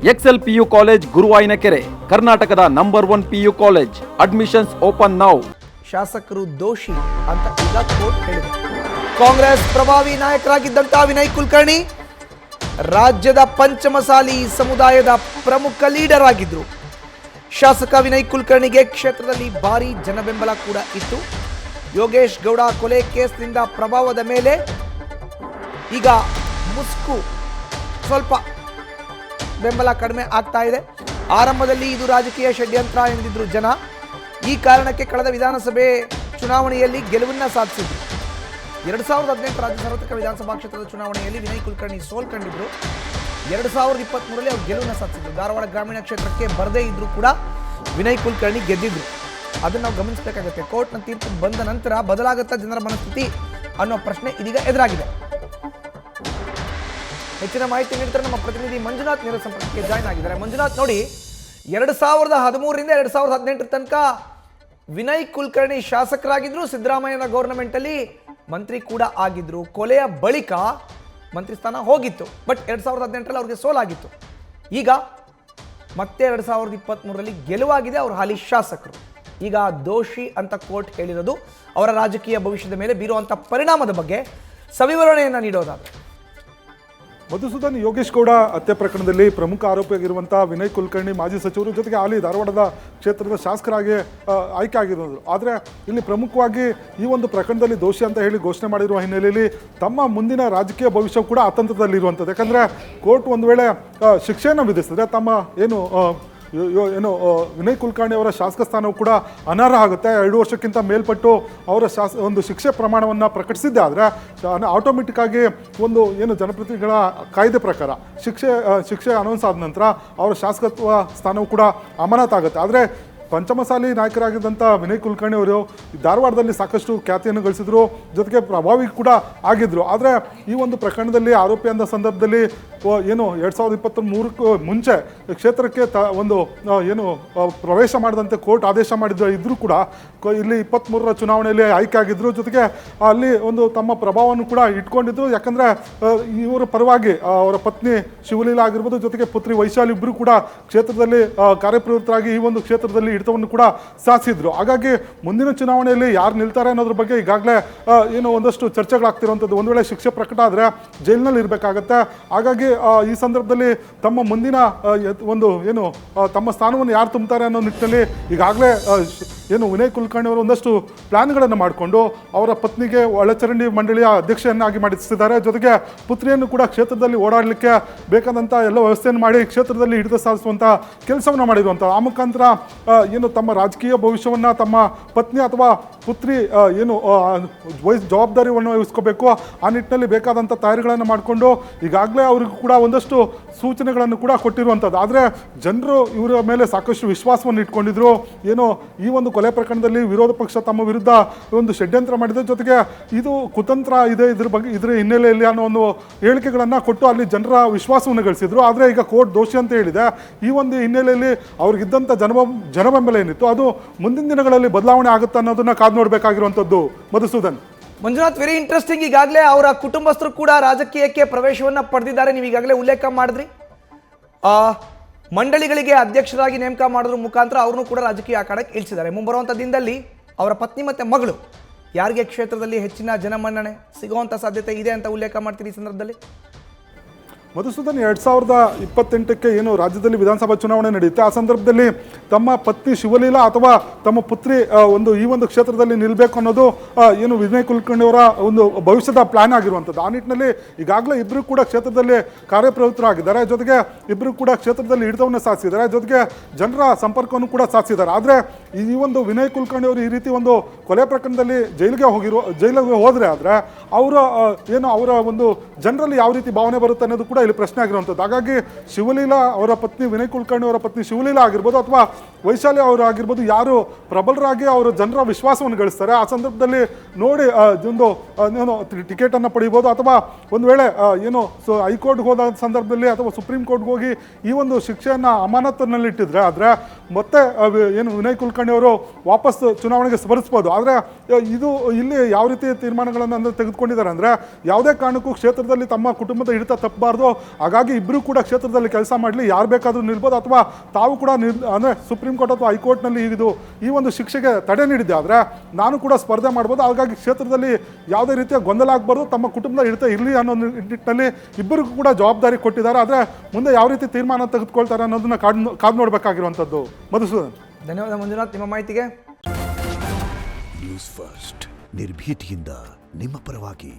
Excel PU college ಗುರುವಾಯಿನಕೆರೆ, ಕರ್ನಾಟಕದ number 1 PU college. Admissions open now. ಶಾಸಕರು ದೋಷಿ ಅಂತ ಈಗ ಕೋರ್ಟ್ ಹೇಳಿದೆ. ಕಾಂಗ್ರೆಸ್ ಪ್ರಭಾವಿ ನಾಯಕರಾಗಿದ್ದಂತ ವಿನಯ್ ಕುಲಕರ್ಣಿ ರಾಜ್ಯದ ಪಂಚಮಸಾಲಿ ಸಮುದಾಯದ ಪ್ರಮುಖ ಲೀಡರ್ ಆಗಿದ್ರು. ಶಾಸಕ ವಿನಯ್ ಕುಲಕರ್ಣಿಗೆ ಕ್ಷೇತ್ರದಲ್ಲಿ ಭಾರಿ ಜನಬೆಂಬಲ ಕೂಡ ಇತ್ತು. ಯೋಗೇಶ್ ಗೌಡ ಕೊಲೆ ಕೇಸ್ನಿಂದ ಪ್ರಭಾವದ ಮೇಲೆ ಈಗ ಮುಸ್ಕು ಸ್ವಲ್ಪ ಬೆಂಬಲ ಕಡಿಮೆ ಆಗ್ತಾ ಇದೆ. ಆರಂಭದಲ್ಲಿ ಇದು ರಾಜಕೀಯ ಷಡ್ಯಂತ್ರ ಎಂದಿದ್ರು ಜನ. ಈ ಕಾರಣಕ್ಕೆ ಕಳೆದ ವಿಧಾನಸಭೆ ಚುನಾವಣೆಯಲ್ಲಿ ಗೆಲುವನ್ನು ಸಾಧಿಸಿದ್ರು. 2018 ರಾಜ್ಯ ಸಾರ್ವತ್ರಿಕ ವಿಧಾನಸಭಾ ಕ್ಷೇತ್ರದ ಚುನಾವಣೆಯಲ್ಲಿ ವಿನಯ್ ಕುಲಕರ್ಣಿ ಸೋಲ್ಕೊಂಡಿದ್ರು. 2023ರಲ್ಲಿ ಅವರು ಗೆಲುವನ್ನು ಸಾಧಿಸಿದ್ರು. ಧಾರವಾಡ ಗ್ರಾಮೀಣ ಕ್ಷೇತ್ರಕ್ಕೆ ಬರದೇ ಇದ್ರೂ ಕೂಡ ವಿನಯ್ ಕುಲಕರ್ಣಿ ಗೆದ್ದಿದ್ರು. ಅದನ್ನು ನಾವು ಗಮನಿಸಬೇಕಾಗುತ್ತೆ. ಕೋರ್ಟ್ನ ತೀರ್ಪು ಬಂದ ನಂತರ ಬದಲಾಗುತ್ತಾ ಜನರ ಮನಸ್ಥಿತಿ ಅನ್ನೋ ಪ್ರಶ್ನೆ ಇದೀಗ ಎದುರಾಗಿದೆ. ಹೆಚ್ಚಿನ ಮಾಹಿತಿ ನೀಡ್ತಾರೆ ನಮ್ಮ ಪ್ರತಿನಿಧಿ ಮಂಜುನಾಥ್ ನೇರ ಸಂಪರ್ಕಕ್ಕೆ ಜಾಯ್ನ್ ಆಗಿದ್ದಾರೆ. ಮಂಜುನಾಥ್, ನೋಡಿ, 2013ರಿಂದ 2018 ತನಕ ವಿನಯ್ ಕುಲಕರ್ಣಿ ಶಾಸಕರಾಗಿದ್ರು. ಸಿದ್ದರಾಮಯ್ಯನ ಗೌರ್ಮೆಂಟ್ ಅಲ್ಲಿ ಮಂತ್ರಿ ಕೂಡ ಆಗಿದ್ರು. ಕೊಲೆಯ ಬಳಿಕ ಮಂತ್ರಿ ಸ್ಥಾನ ಹೋಗಿತ್ತು. ಬಟ್ 2018ರಲ್ಲಿ ಅವ್ರಿಗೆ ಸೋಲಾಗಿತ್ತು. ಈಗ ಮತ್ತೆ 2023ರಲ್ಲಿ ಗೆಲುವಾಗಿದೆ. ಅವರು ಹಾಲಿ ಶಾಸಕರು. ಈಗ ದೋಷಿ ಅಂತ ಕೋರ್ಟ್ ಹೇಳಿರೋದು ಅವರ ರಾಜಕೀಯ ಭವಿಷ್ಯದ ಮೇಲೆ ಬೀರುವಂಥ ಪರಿಣಾಮದ ಬಗ್ಗೆ ಸವಿವರಣೆಯನ್ನು ನೀಡೋದಾದ್ರೆ. ಮಧುಸೂದನ್, ಯೋಗೇಶ್ ಗೌಡ ಹತ್ಯೆ ಪ್ರಕರಣದಲ್ಲಿ ಪ್ರಮುಖ ಆರೋಪಿಯಾಗಿರುವಂಥ ವಿನಯ್ ಕುಲಕರ್ಣಿ ಮಾಜಿ ಸಚಿವರು, ಜೊತೆಗೆ ಹಾಲಿ ಧಾರವಾಡದ ಕ್ಷೇತ್ರದ ಶಾಸಕರಾಗಿ ಆಯ್ಕೆ ಆಗಿರೋದು. ಆದರೆ ಇಲ್ಲಿ ಪ್ರಮುಖವಾಗಿ ಈ ಒಂದು ಪ್ರಕರಣದಲ್ಲಿ ದೋಷಿ ಅಂತ ಹೇಳಿ ಘೋಷಣೆ ಮಾಡಿರುವ ಹಿನ್ನೆಲೆಯಲ್ಲಿ ತಮ್ಮ ಮುಂದಿನ ರಾಜಕೀಯ ಭವಿಷ್ಯ ಕೂಡ ಅತಂತ್ರದಲ್ಲಿರುವಂಥದ್ದು. ಯಾಕಂದರೆ ಕೋರ್ಟ್ ಒಂದು ವೇಳೆ ಶಿಕ್ಷೆಯನ್ನು ವಿಧಿಸಿದ್ರೆ ತಮ್ಮ ವಿನಯ್ ಕುಲಕರ್ಣಿ ಅವರ ಶಾಸಕ ಸ್ಥಾನವು ಕೂಡ ಅನರ್ಹ ಆಗುತ್ತೆ. 2 ವರ್ಷಕ್ಕಿಂತ ಮೇಲ್ಪಟ್ಟು ಅವರ ಒಂದು ಶಿಕ್ಷೆ ಪ್ರಮಾಣವನ್ನು ಪ್ರಕಟಿಸಿದ್ದೆ ಆದರೆ ಆಟೋಮೆಟಿಕ್ ಆಗಿ ಒಂದು ಜನಪ್ರತಿನಿಧಿಗಳ ಕಾಯ್ದೆ ಪ್ರಕಾರ ಶಿಕ್ಷೆ ಅನೌನ್ಸ್ ಆದ ನಂತರ ಅವರ ಶಾಸಕತ್ವ ಸ್ಥಾನವು ಕೂಡ ಅಮಾನತಾಗುತ್ತೆ. ಆದರೆ ಪಂಚಮಸಾಲಿ ನಾಯಕರಾಗಿದ್ದಂಥ ವಿನಯ್ ಕುಲಕರ್ಣಿ ಅವರು ಧಾರವಾಡದಲ್ಲಿ ಸಾಕಷ್ಟು ಖ್ಯಾತಿಯನ್ನು ಗಳಿಸಿದ್ರು, ಜೊತೆಗೆ ಪ್ರಭಾವಿ ಕೂಡ ಆಗಿದ್ರು. ಆದರೆ ಈ ಒಂದು ಪ್ರಕರಣದಲ್ಲಿ ಆರೋಪಿ ಅಂದ ಸಂದರ್ಭದಲ್ಲಿ 2023ಕ್ಕೂ ಮುಂಚೆ ಕ್ಷೇತ್ರಕ್ಕೆ ಪ್ರವೇಶ ಮಾಡದಂತೆ ಕೋರ್ಟ್ ಆದೇಶ ಇದ್ರೂ ಕೂಡ ಇಲ್ಲಿ 23ರ ಚುನಾವಣೆಯಲ್ಲಿ ಆಯ್ಕೆ ಆಗಿದ್ರು. ಜೊತೆಗೆ ಅಲ್ಲಿ ತಮ್ಮ ಪ್ರಭಾವವನ್ನು ಕೂಡ ಇಟ್ಕೊಂಡಿದ್ರು. ಯಾಕಂದರೆ ಇವರ ಪರವಾಗಿ ಅವರ ಪತ್ನಿ ಶಿವಲೀಲಾ ಆಗಿರ್ಬೋದು, ಜೊತೆಗೆ ಪುತ್ರಿ ವೈಶಾಲಿ ಇಬ್ಬರು ಕೂಡ ಕ್ಷೇತ್ರದಲ್ಲಿ ಕಾರ್ಯಪ್ರವೃತ್ತರಾಗಿ ಈ ಒಂದು ಕ್ಷೇತ್ರದಲ್ಲಿ ಹಿಡಿತವನ್ನು ಕೂಡ ಸಾಧಿಸಿದ್ರು. ಹಾಗಾಗಿ ಮುಂದಿನ ಚುನಾವಣೆಯಲ್ಲಿ ಯಾರು ನಿಲ್ತಾರೆ ಅನ್ನೋದ್ರ ಬಗ್ಗೆ ಈಗಾಗಲೇ ಒಂದಷ್ಟು ಚರ್ಚೆಗಳಾಗ್ತಿರುವಂಥದ್ದು. ಒಂದು ವೇಳೆ ಶಿಕ್ಷೆ ಪ್ರಕಟ ಆದರೆ ಜೈಲಿನಲ್ಲಿ ಇರಬೇಕಾಗತ್ತೆ. ಹಾಗಾಗಿ ಈ ಸಂದರ್ಭದಲ್ಲಿ ತಮ್ಮ ಮುಂದಿನ ತಮ್ಮ ಸ್ಥಾನವನ್ನು ಯಾರು ತುಂಬುತ್ತಾರೆ ಅನ್ನೋ ನಿಟ್ಟಿನಲ್ಲಿ ಈಗಾಗಲೇ ವಿನಯ್ ಕುಲಕರ್ಣಿ ಅವರು ಒಂದಷ್ಟು ಪ್ಲಾನ್ಗಳನ್ನು ಮಾಡಿಕೊಂಡು ಅವರ ಪತ್ನಿಗೆ ಒಳಚರಂಡಿ ಮಂಡಳಿಯ ಅಧ್ಯಕ್ಷೆಯನ್ನಾಗಿ ಮಾಡಿಸಿದ್ದಾರೆ. ಜೊತೆಗೆ ಪುತ್ರಿಯನ್ನು ಕೂಡ ಕ್ಷೇತ್ರದಲ್ಲಿ ಓಡಾಡಲಿಕ್ಕೆ ಬೇಕಾದಂಥ ಎಲ್ಲ ವ್ಯವಸ್ಥೆಯನ್ನು ಮಾಡಿ ಕ್ಷೇತ್ರದಲ್ಲಿ ಹಿಡಿತ ಸಾಧಿಸುವಂಥ ಕೆಲಸವನ್ನು ಮಾಡಿರುವಂಥ ಆ ಮುಖಾಂತರ ತಮ್ಮ ರಾಜಕೀಯ ಭವಿಷ್ಯವನ್ನು ತಮ್ಮ ಪತ್ನಿ ಅಥವಾ ಪುತ್ರಿ ಜವಾಬ್ದಾರಿಯನ್ನು ವಹಿಸ್ಕೋಬೇಕು ಆ ನಿಟ್ಟಿನಲ್ಲಿ ಬೇಕಾದಂಥ ತಯಾರಿಗಳನ್ನು ಮಾಡಿಕೊಂಡು ಈಗಾಗಲೇ ಅವರಿಗೂ ಕೂಡ ಒಂದಷ್ಟು ಸೂಚನೆಗಳನ್ನು ಕೂಡ ಕೊಟ್ಟಿರುವಂಥದ್ದು. ಆದರೆ ಜನರು ಇವರ ಮೇಲೆ ಸಾಕಷ್ಟು ವಿಶ್ವಾಸವನ್ನು ಇಟ್ಕೊಂಡಿದ್ರು. ಈ ಒಂದು ಕೊಲೆ ಪ್ರಕರಣದಲ್ಲಿ ವಿರೋಧ ಪಕ್ಷ ತಮ್ಮ ವಿರುದ್ಧ ಒಂದು ಷಡ್ಯಂತ್ರ ಮಾಡಿದ, ಜೊತೆಗೆ ಇದು ಕುತಂತ್ರ ಇದೆ ಇದರ ಹಿನ್ನೆಲೆಯಲ್ಲಿ ಅನ್ನೋ ಒಂದು ಹೇಳಿಕೆಗಳನ್ನು ಕೊಟ್ಟು ಅಲ್ಲಿ ಜನರ ವಿಶ್ವಾಸವನ್ನು ಗಳಿಸಿದ್ರು. ಆದರೆ ಈಗ ಕೋರ್ಟ್ ದೋಷಿ ಅಂತ ಹೇಳಿದೆ. ಈ ಒಂದು ಹಿನ್ನೆಲೆಯಲ್ಲಿ ಅವ್ರಿಗಿದ್ದಂಥ ಜನಬೆಂಬಲ ಏನಿತ್ತು ಅದು ಮುಂದಿನ ದಿನಗಳಲ್ಲಿ ಬದಲಾವಣೆ ಆಗುತ್ತೆ ಅನ್ನೋದನ್ನ ಕಾದು ನೋಡಬೇಕಾಗಿರುವಂಥದ್ದು. ಮಧುಸೂದನ್. Manjunath, very interesting. ಈಗಾಗಲೇ ಅವರ ಕುಟುಂಬಸ್ಥರು ಕೂಡ ರಾಜಕೀಯಕ್ಕೆ ಪ್ರವೇಶವನ್ನು ಪಡೆದಿದ್ದಾರೆ. ನೀವು ಈಗಾಗಲೇ ಉಲ್ಲೇಖ ಮಾಡಿದ್ರಿ. ಮಂಡಳಿಗಳಿಗೆ ಅಧ್ಯಕ್ಷರಾಗಿ ನೇಮಕ ಮಾಡೋದ್ರ ಮುಖಾಂತರ ಅವ್ರನ್ನೂ ಕೂಡ ರಾಜಕೀಯ ಅಖಾಡಕ್ಕೆ ಇಳಿಸಿದ್ದಾರೆ. ಮುಂಬರುವಂಥ ದಿನದಲ್ಲಿ ಅವರ ಪತ್ನಿ ಮತ್ತು ಮಗಳು ಯಾರಿಗೆ ಕ್ಷೇತ್ರದಲ್ಲಿ ಹೆಚ್ಚಿನ ಜನಮನ್ನಣೆ ಸಿಗುವಂಥ ಸಾಧ್ಯತೆ ಇದೆ ಅಂತ ಉಲ್ಲೇಖ ಮಾಡ್ತೀರಿ ಈ ಸಂದರ್ಭದಲ್ಲಿ? ಮಧುಸೂದನ್, 2028ಕ್ಕೆ ರಾಜ್ಯದಲ್ಲಿ ವಿಧಾನಸಭಾ ಚುನಾವಣೆ ನಡೆಯುತ್ತೆ. ಆ ಸಂದರ್ಭದಲ್ಲಿ ತಮ್ಮ ಪತ್ನಿ ಶಿವಲೀಲಾ ಅಥವಾ ತಮ್ಮ ಪುತ್ರಿ ಈ ಒಂದು ಕ್ಷೇತ್ರದಲ್ಲಿ ನಿಲ್ಲಬೇಕು ಅನ್ನೋದು ವಿನಯ್ ಕುಲಕರ್ಣಿ ಅವರ ಒಂದು ಭವಿಷ್ಯದ ಪ್ಲಾನ್ ಆಗಿರುವಂಥದ್ದು. ಆ ನಿಟ್ಟಿನಲ್ಲಿ ಈಗಾಗಲೇ ಇಬ್ಬರು ಕೂಡ ಕ್ಷೇತ್ರದಲ್ಲಿ ಕಾರ್ಯಪ್ರವೃತ್ತರಾಗಿದ್ದಾರೆ. ಜೊತೆಗೆ ಇಬ್ಬರು ಕೂಡ ಕ್ಷೇತ್ರದಲ್ಲಿ ಹಿಡಿತವನ್ನು ಸಾಧಿಸಿದ್ದಾರೆ. ಜೊತೆಗೆ ಜನರ ಸಂಪರ್ಕವನ್ನು ಕೂಡ ಸಾಧಿಸಿದ್ದಾರೆ. ಆದರೆ ಈ ಒಂದು ವಿನಯ್ ಕುಲಕರ್ಣಿ ಅವರು ಈ ರೀತಿ ಒಂದು ಕೊಲೆ ಪ್ರಕರಣದಲ್ಲಿ ಜೈಲಿಗೆ ಹೋದರೆ ಆದರೆ ಅವರ ಒಂದು ಜನರಲ್ಲಿ ಯಾವ ರೀತಿ ಭಾವನೆ ಬರುತ್ತೆ ಅನ್ನೋದು ಕೂಡ ಇಲ್ಲಿ ಪ್ರಶ್ನೆ ಆಗಿರುವಂಥದ್ದು. ಹಾಗಾಗಿ ಶಿವಲೀಲಾ ಅವರ ಪತ್ನಿ ವಿನಯ್ ಕುಲಕರ್ಣಿ ಅವರ ಪತ್ನಿ ಶಿವಲೀಲಾ ಆಗಿರ್ಬೋದು ಅಥವಾ ವೈಶಾಲಿ ಅವರು ಆಗಿರ್ಬೋದು, ಯಾರು ಪ್ರಬಲರಾಗಿ ಅವರು ಜನರ ವಿಶ್ವಾಸವನ್ನು ಗಳಿಸ್ತಾರೆ ಆ ಸಂದರ್ಭದಲ್ಲಿ ನೋಡಿ ಟಿಕೆಟ್ ಅನ್ನು ಪಡಿಬೋದು. ಅಥವಾ ಒಂದು ವೇಳೆ ಹೈಕೋರ್ಟ್ಗೆ ಹೋದ ಸಂದರ್ಭದಲ್ಲಿ ಅಥವಾ ಸುಪ್ರೀಂ ಕೋರ್ಟ್ಗೆ ಹೋಗಿ ಈ ಒಂದು ಶಿಕ್ಷೆಯನ್ನು ಅಮಾನತಿನಲ್ಲಿ ಇಟ್ಟಿದ್ರೆ ಆದರೆ ಮತ್ತೆ ಏನು ವಿನಯ್ ಕುಲಕರ್ಣಿ ಅವರು ವಾಪಸ್ ಚುನಾವಣೆಗೆ ಸ್ಪರ್ಧಿಸ್ಬೋದು. ಆದರೆ ಇದು ಇಲ್ಲಿ ಯಾವ ರೀತಿ ತೀರ್ಮಾನಗಳನ್ನು ಅಂದರೆ ತೆಗೆದುಕೊಂಡಿದ್ದಾರೆ ಅಂದರೆ ಯಾವುದೇ ಕಾರಣಕ್ಕೂ ಕ್ಷೇತ್ರದಲ್ಲಿ ತಮ್ಮ ಕುಟುಂಬದ ಹಿಡಿತ ತಪ್ಪಬಾರ್ದು, ಹಾಗಾಗಿ ಇಬ್ಬರು ಕೂಡ ಕ್ಷೇತ್ರದಲ್ಲಿ ಕೆಲಸ ಮಾಡಲಿ, ಯಾರು ಬೇಕಾದರೂ ನಿಲ್ಬೋದು, ಅಥವಾ ತಾವು ಕೂಡ ಅಂದರೆ ಸುಪ್ರೀಂ ಕೋರ್ಟ್ ಅಥವಾ ಹೈಕೋರ್ಟ್ನಲ್ಲಿ ಈ ಒಂದು ಶಿಕ್ಷೆಗೆ ತಡೆ ನೀಡಿದ್ದೆ ಆದರೆ ನಾನು ಕೂಡ ಸ್ಪರ್ಧೆ ಮಾಡ್ಬೋದು, ಹಾಗಾಗಿ ಕ್ಷೇತ್ರದಲ್ಲಿ ಯಾವುದೇ ರೀತಿಯ ಗೊಂದಲ ಆಗಬಾರ್ದು, ತಮ್ಮ ಕುಟುಂಬದ ಹಿಡಿತ ಇರಲಿ ಅನ್ನೋ ನಿಟ್ಟಿನಲ್ಲಿ ಇಬ್ಬರಿಗೂ ಕೂಡ ಜವಾಬ್ದಾರಿ ಕೊಟ್ಟಿದ್ದಾರೆ. ಆದರೆ ಮುಂದೆ ಯಾವ ರೀತಿ ತೀರ್ಮಾನ ತೆಗೆದುಕೊಳ್ತಾರೆ ಅನ್ನೋದನ್ನ ಕಾದು ನೋಡಬೇಕಾಗಿರುವಂಥದ್ದು. ಮಧುಸೂದನ್, ಧನ್ಯವಾದ ಮಂಜುನಾಥ್ ನಿಮ್ಮ ಮಾಹಿತಿಗೆ. ನ್ಯೂಸ್ ಫಸ್ಟ್ ನಿರ್ಭೀತಿಯಿಂದ ನಿಮ್ಮ ಪರವಾಗಿ.